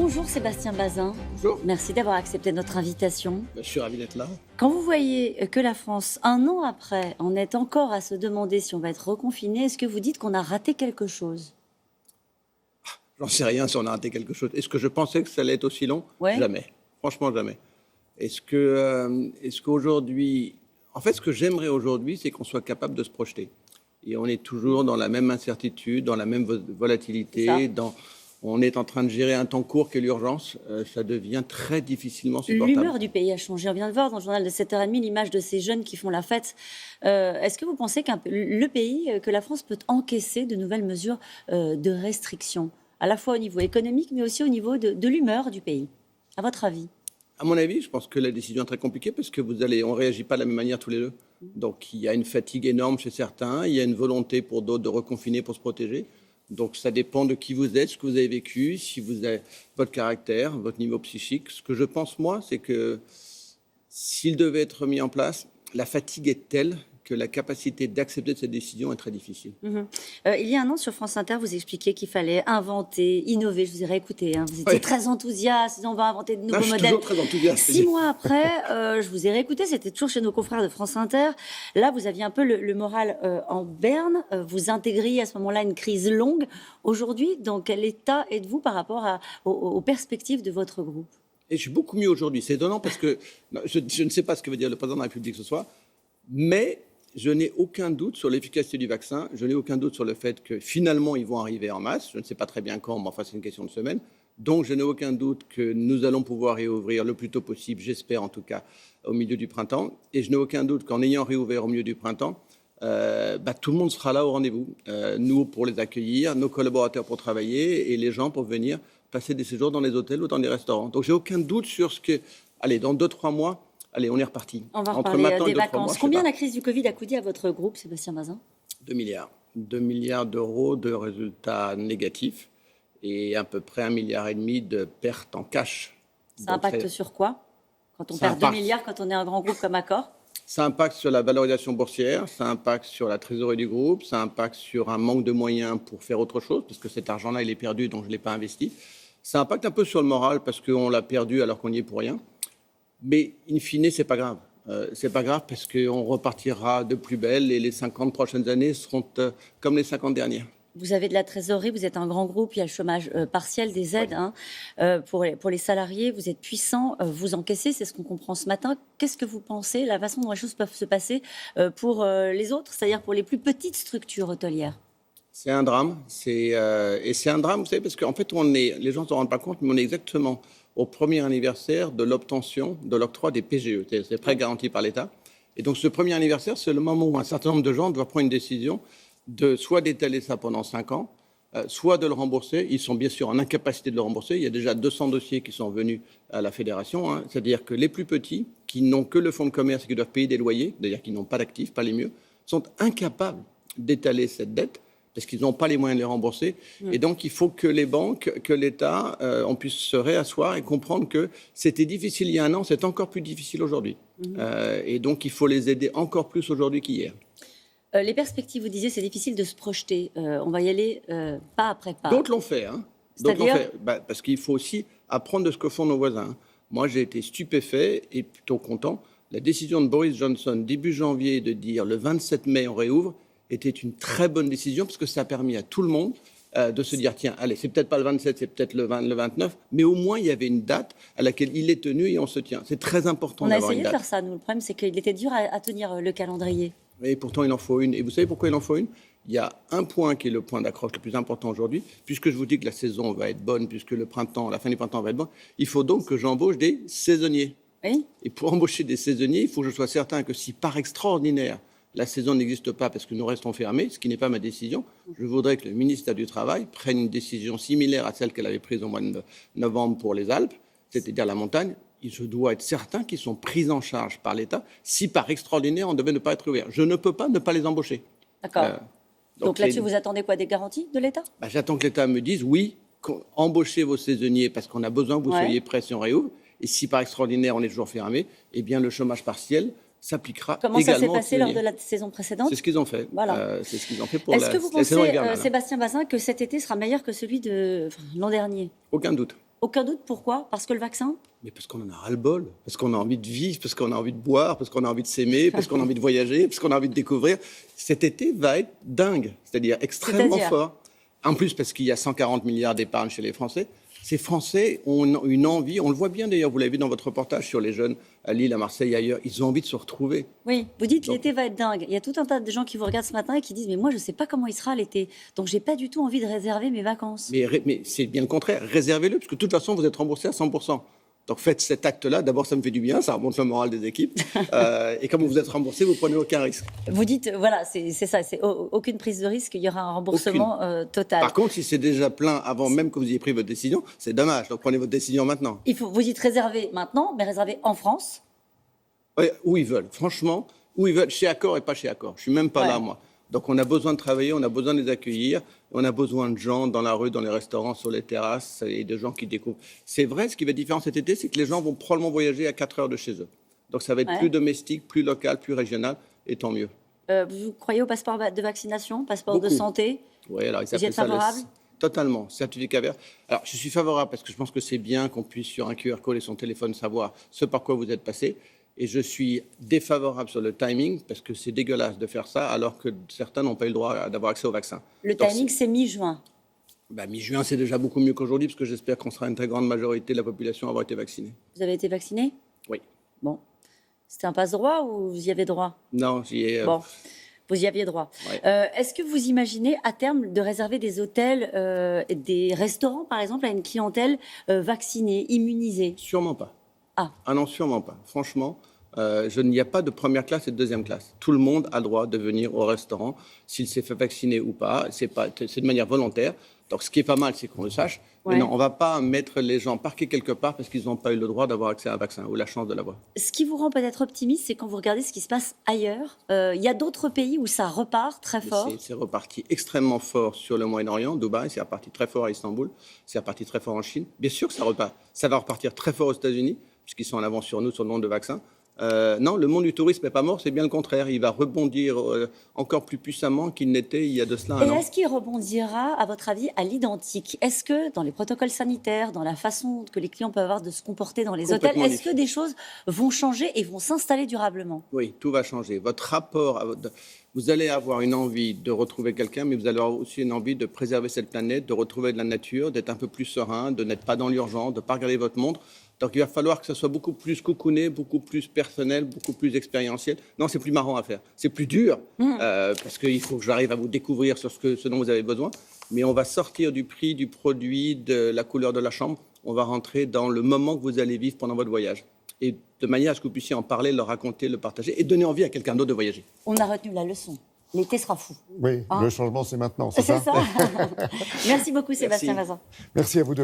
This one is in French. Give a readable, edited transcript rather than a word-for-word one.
Bonjour Sébastien Bazin. Bonjour. Merci d'avoir accepté notre invitation. Je suis ravi d'être là. Quand vous voyez que la France, un an après, en est encore à se demander si on va être reconfiné, est-ce que vous dites qu'on a raté quelque chose? J'en sais rien si on a raté quelque chose. Est-ce que je pensais que ça allait être aussi long? Ouais. Jamais. Franchement, jamais. Est-ce qu'aujourd'hui... En fait, ce que j'aimerais aujourd'hui, c'est qu'on soit capable de se projeter. Et on est toujours dans la même incertitude, dans la même volatilité, on est en train de gérer un temps court qu'est l'urgence. Ça devient très difficilement supportable. L'humeur du pays a changé. On vient de voir dans le journal de 7h30 l'image de ces jeunes qui font la fête. Est-ce que vous pensez que la France peut encaisser de nouvelles mesures de restriction, à la fois au niveau économique, mais aussi au niveau de l'humeur du pays, à votre avis? À mon avis, je pense que la décision est très compliquée parce que on ne réagit pas de la même manière tous les deux. Donc il y a une fatigue énorme chez certains, il y a une volonté pour d'autres de reconfiner pour se protéger. Donc ça dépend de qui vous êtes, ce que vous avez vécu, si vous avez votre caractère, votre niveau psychique. Ce que je pense moi, c'est que s'il devait être mis en place, la fatigue est telle que la capacité d'accepter cette décision est très difficile. Il y a un an, sur France Inter, vous expliquiez qu'il fallait inventer, innover. Je vous ai réécouté. Vous étiez très enthousiaste. On va inventer de nouveaux modèles. Je suis toujours très enthousiaste. 6 mois après, je vous ai réécouté. C'était toujours chez nos confrères de France Inter. Là, vous aviez un peu le moral en berne. Vous intégriez à ce moment-là une crise longue. Aujourd'hui, dans quel état êtes-vous par rapport aux perspectives de votre groupe? Et je suis beaucoup mieux aujourd'hui. C'est étonnant parce que je ne sais pas ce que veut dire le président de la République ce soir, mais je n'ai aucun doute sur l'efficacité du vaccin. Je n'ai aucun doute sur le fait que finalement, ils vont arriver en masse. Je ne sais pas très bien quand, mais enfin, c'est une question de semaine. Donc, je n'ai aucun doute que nous allons pouvoir réouvrir le plus tôt possible, j'espère en tout cas, au milieu du printemps. Et je n'ai aucun doute qu'en ayant réouvert au milieu du printemps, tout le monde sera là au rendez-vous. Nous, pour les accueillir, nos collaborateurs pour travailler et les gens pour venir passer des séjours dans les hôtels ou dans les restaurants. Donc, j'ai aucun doute sur ce que... Allez, dans 2-3 mois, allez, on est reparti. On va reparler des vacances. Combien la crise du Covid a coûté à votre groupe, Sébastien Bazin? 2 milliards. 2 milliards d'euros de résultats négatifs et à peu près 1,5 milliard de pertes en cash. Ça impacte sur quoi? Quand on perd 2 milliards, quand on est un grand groupe comme Accor? Ça impacte sur la valorisation boursière, ça impacte sur la trésorerie du groupe, ça impacte sur un manque de moyens pour faire autre chose, parce que cet argent-là, il est perdu, donc je ne l'ai pas investi. Ça impacte un peu sur le moral, parce qu'on l'a perdu alors qu'on n'y est pour rien. Mais in fine, c'est pas grave. C'est pas grave parce qu'on repartira de plus belle et les 50 prochaines années seront comme les 50 dernières. Vous avez de la trésorerie, vous êtes un grand groupe, il y a le chômage partiel, des aides pour les salariés, vous êtes puissant, vous encaissez, c'est ce qu'on comprend ce matin. Qu'est-ce que vous pensez, la façon dont les choses peuvent se passer pour les autres, c'est-à-dire pour les plus petites structures hôtelières? C'est un drame, et c'est un drame, vous savez, parce qu'en fait, les gens ne s'en rendent pas compte, mais on est exactement au premier anniversaire de l'obtention de l'octroi des PGE, c'est prêts garantis par l'État. Et donc, ce premier anniversaire, c'est le moment où un certain nombre de gens doivent prendre une décision de soit d'étaler ça pendant 5 ans, soit de le rembourser. Ils sont bien sûr en incapacité de le rembourser. Il y a déjà 200 dossiers qui sont venus à la fédération. C'est-à-dire que les plus petits, qui n'ont que le fonds de commerce et qui doivent payer des loyers, c'est-à-dire qui n'ont pas d'actifs, pas les mieux, sont incapables d'étaler cette dette parce qu'ils n'ont pas les moyens de les rembourser. Et donc, il faut que les banques, que l'État, on puisse se réasseoir et comprendre que c'était difficile il y a un an, c'est encore plus difficile aujourd'hui. Et donc, il faut les aider encore plus aujourd'hui qu'hier. Les perspectives, vous disiez, c'est difficile de se projeter. On va y aller pas après pas. D'autres l'ont fait. C'est-à-dire parce qu'il faut aussi apprendre de ce que font nos voisins. Moi, j'ai été stupéfait et plutôt content. La décision de Boris Johnson, début janvier, de dire le 27 mai, on réouvre, était une très bonne décision parce que ça a permis à tout le monde de se dire, tiens, allez, c'est peut-être pas le 27, c'est peut-être le 29, mais au moins, il y avait une date à laquelle il est tenu et on se tient. C'est très important d'avoir une date. On a essayé de faire ça, nous. Le problème, c'est qu'il était dur à tenir le calendrier. Et pourtant, il en faut une. Et vous savez pourquoi il en faut une? Il y a un point qui est le point d'accroche le plus important aujourd'hui, puisque je vous dis que la saison va être bonne, puisque la fin du printemps va être bonne. Il faut donc que j'embauche des saisonniers. Oui. Et pour embaucher des saisonniers, il faut que je sois certain que si par extraordinaire, la saison n'existe pas parce que nous restons fermés, ce qui n'est pas ma décision, je voudrais que le ministère du Travail prenne une décision similaire à celle qu'elle avait prise au mois de novembre pour les Alpes, c'est-à-dire la montagne. Je dois être certain qu'ils sont pris en charge par l'État si par extraordinaire on devait ne pas être ouvert. Je ne peux pas ne pas les embaucher. D'accord. Donc là-dessus, vous attendez quoi, des garanties de l'État? J'attends que l'État me dise oui, embauchez vos saisonniers parce qu'on a besoin que vous soyez prêts si on réouvre. Et si par extraordinaire on est toujours fermé, eh bien le chômage partiel s'appliquera également. Comment ça s'est passé lors de la saison précédente? C'est ce qu'ils ont fait. Voilà. C'est ce qu'ils ont fait pour Est-ce que vous pensez, saison hivernale. Sébastien Bazin, que cet été sera meilleur que celui de l'an dernier? Aucun doute. Aucun doute, pourquoi? Parce que le vaccin? Mais parce qu'on en a ras-le-bol, parce qu'on a envie de vivre, parce qu'on a envie de boire, parce qu'on a envie de s'aimer, parce qu'on a envie de voyager, parce qu'on a envie de découvrir. Cet été va être dingue, c'est-à-dire extrêmement fort. En plus, parce qu'il y a 140 milliards d'épargne chez les Français. Ces Français ont une envie, on le voit bien d'ailleurs, vous l'avez vu dans votre reportage sur les jeunes à Lille, à Marseille, ailleurs, ils ont envie de se retrouver. Oui, vous dites l'été va être dingue. Il y a tout un tas de gens qui vous regardent ce matin et qui disent mais moi je ne sais pas comment il sera l'été, donc j'ai pas du tout envie de réserver mes vacances. Mais c'est bien le contraire, réservez-le, parce que de toute façon vous êtes remboursé à 100%. Donc faites cet acte-là, d'abord ça me fait du bien, ça remonte le moral des équipes, et comme vous êtes remboursé, vous prenez aucun risque. Vous dites, voilà, c'est ça, c'est aucune prise de risque, il y aura un remboursement total. Par contre, si c'est déjà plein avant même que vous ayez pris votre décision, c'est dommage, donc prenez votre décision maintenant. Vous dites réserver maintenant, mais réserver en France? Oui, où ils veulent, franchement, où ils veulent, chez Accor et pas chez Accor. Je suis même pas là, moi. Donc on a besoin de travailler, on a besoin de les accueillir, on a besoin de gens dans la rue, dans les restaurants, sur les terrasses, et de gens qui découvrent. C'est vrai, ce qui va être différent cet été, c'est que les gens vont probablement voyager à 4 heures de chez eux. Donc ça va être plus domestique, plus local, plus régional, et tant mieux. Vous croyez au passeport de vaccination, passeport de santé? Oui, alors vous êtes favorable? Totalement, certificat vert. Alors je suis favorable parce que je pense que c'est bien qu'on puisse sur un QR code et son téléphone savoir ce par quoi vous êtes passé. Et je suis défavorable sur le timing parce que c'est dégueulasse de faire ça alors que certains n'ont pas eu le droit d'avoir accès au vaccin. Le timing, c'est mi-juin. Mi-juin, c'est déjà beaucoup mieux qu'aujourd'hui parce que j'espère qu'on sera une très grande majorité de la population à avoir été vaccinée. Vous avez été vacciné? Oui. Bon. C'était un passe-droit ou vous y avez droit? Non, j'y ai... Bon. Vous y aviez droit. Ouais. Est-ce que vous imaginez à terme de réserver des hôtels, des restaurants par exemple, à une clientèle vaccinée, immunisée? Sûrement pas. Ah non, sûrement pas. Franchement, il n'y a pas de première classe et de deuxième classe. Tout le monde a le droit de venir au restaurant, s'il s'est fait vacciner ou pas. C'est de manière volontaire. Donc, ce qui est pas mal, c'est qu'on le sache. Mais non, on ne va pas mettre les gens parqués quelque part parce qu'ils n'ont pas eu le droit d'avoir accès à un vaccin ou la chance de l'avoir. Ce qui vous rend peut-être optimiste, c'est quand vous regardez ce qui se passe ailleurs. Il y a d'autres pays où ça repart très fort. C'est reparti extrêmement fort sur le Moyen-Orient, Dubaï, c'est reparti très fort à Istanbul, c'est reparti très fort en Chine. Bien sûr que ça repart. Ça va repartir très fort aux États-Unis, puisqu'ils sont en avance sur nous sur le nombre de vaccins. Non, le monde du tourisme n'est pas mort, c'est bien le contraire. Il va rebondir encore plus puissamment qu'il n'était il y a de cela un an. Et est-ce qu'il rebondira, à votre avis, à l'identique? Est-ce que dans les protocoles sanitaires, dans la façon que les clients peuvent avoir de se comporter dans les hôtels, est-ce que des choses vont changer et vont s'installer durablement? Oui, tout va changer. Votre rapport, vous allez avoir une envie de retrouver quelqu'un, mais vous allez avoir aussi une envie de préserver cette planète, de retrouver de la nature, d'être un peu plus serein, de n'être pas dans l'urgence, de ne pas regarder votre montre. Donc il va falloir que ça soit beaucoup plus cocooné, beaucoup plus personnel, beaucoup plus expérientiel. Non, c'est plus marrant à faire. C'est plus dur, parce qu'il faut que j'arrive à vous découvrir sur ce dont vous avez besoin. Mais on va sortir du prix, du produit, de la couleur de la chambre. On va rentrer dans le moment que vous allez vivre pendant votre voyage. Et de manière à ce que vous puissiez en parler, le raconter, le partager et donner envie à quelqu'un d'autre de voyager. On a retenu la leçon. L'été sera fou. Oui, le changement, c'est maintenant, c'est ça? Merci beaucoup, Sébastien Bazin. Merci à vous deux.